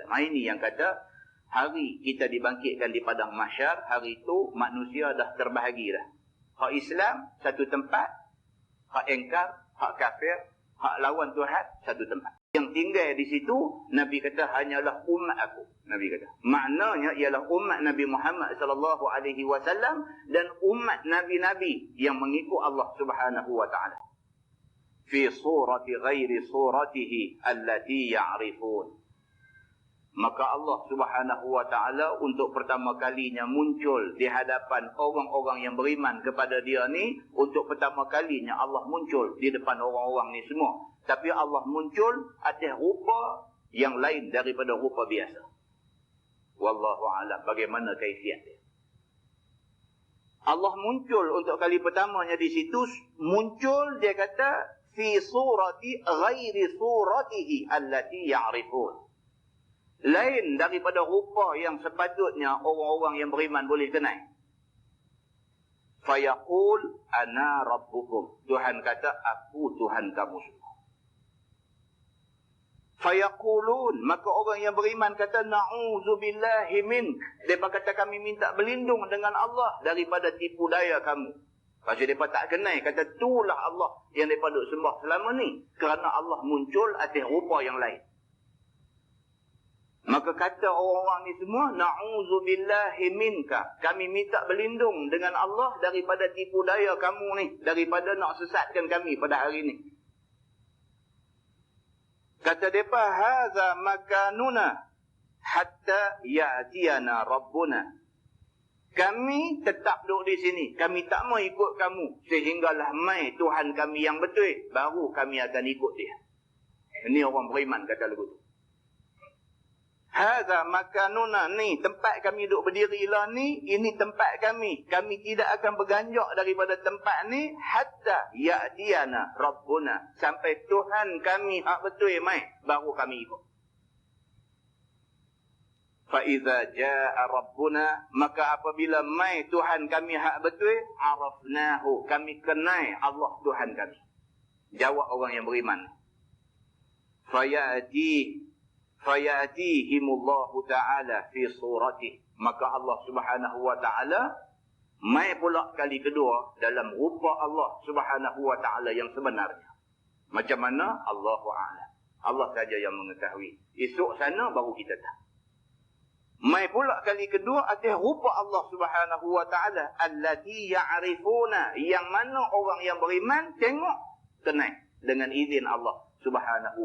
Hari ini yang kata, hari kita dibangkitkan di padang mahsyar, hari itu manusia dah terbahagi dah. Hak Islam, satu tempat. Hak engkar, hak kafir, hak lawan Tuhan, satu tempat. Yang tinggal di situ, Nabi kata, hanyalah umat aku. Nabi kata. Maknanya ialah umat Nabi Muhammad SAW dan umat Nabi-Nabi yang mengikut Allah Subhanahu Wa Taala. Fi surati ghairi suratihi allati ya'rifun. Maka Allah Subhanahu Wa Taala untuk pertama kalinya muncul di hadapan orang-orang yang beriman kepada dia ni. Untuk pertama kalinya Allah muncul di depan orang-orang ni semua. Tapi Allah muncul atas rupa yang lain daripada rupa biasa. Wallahu a'lam. Bagaimana kaifiat dia? Allah muncul untuk kali pertamanya di situ. Muncul dia kata fi surati ghairi suratihi allati ya'rifun. Lain daripada rupa yang sepatutnya orang-orang yang beriman boleh kenal. Fayaqul ana rabbukum. Tuhan kata, aku Tuhan kamu semua. Fayaqulun. Maka orang yang beriman kata, na'udzubillahi mink. Mereka kata, kami minta berlindung dengan Allah daripada tipu daya kamu. Pasal mereka tak kenal. Kata, itulah Allah yang mereka duk sembah selama ni. Kerana Allah muncul atas rupa yang lain. Maka kata orang-orang ni semua, na'udzubillahi minka. Kami minta berlindung dengan Allah daripada tipu daya kamu ni. Daripada nak sesatkan kami pada hari ni. Kata mereka, haza makanuna hatta ya'tiyana rabbuna. Kami tetap duduk di sini. Kami tak mau ikut kamu. Sehinggalah mai Tuhan kami yang betul. Baru kami akan ikut dia. Ini orang beriman kata lagu tu. Hadza makanuna, ni tempat kami duduk berdiri lah ni, ini tempat kami. Kami tidak akan berganjak daripada tempat ni hatta ya'tiyana rabbuna. Sampai Tuhan kami hak betul mai, baru kami ikut. Fa iza jaa rabbuna, maka apabila mai Tuhan kami hak betul, arafnahu, kami kenal Allah Tuhan kami. Jawab orang yang beriman. Fayatihimullahu ta'ala fi suratih. Maka Allah Subhanahu Wa Ta'ala mai pula kali kedua dalam rupa Allah Subhanahu Wa Ta'ala yang sebenarnya. Macam mana? Allahu a'lam. Allah saja yang mengetahui. Esok sana baru kita tahu. Mai pula kali kedua atas rupa Allah Subhanahu Wa Ta'ala allati ya'rifuna, yang mana orang yang beriman tengok tenang dengan izin Allah Subhanahu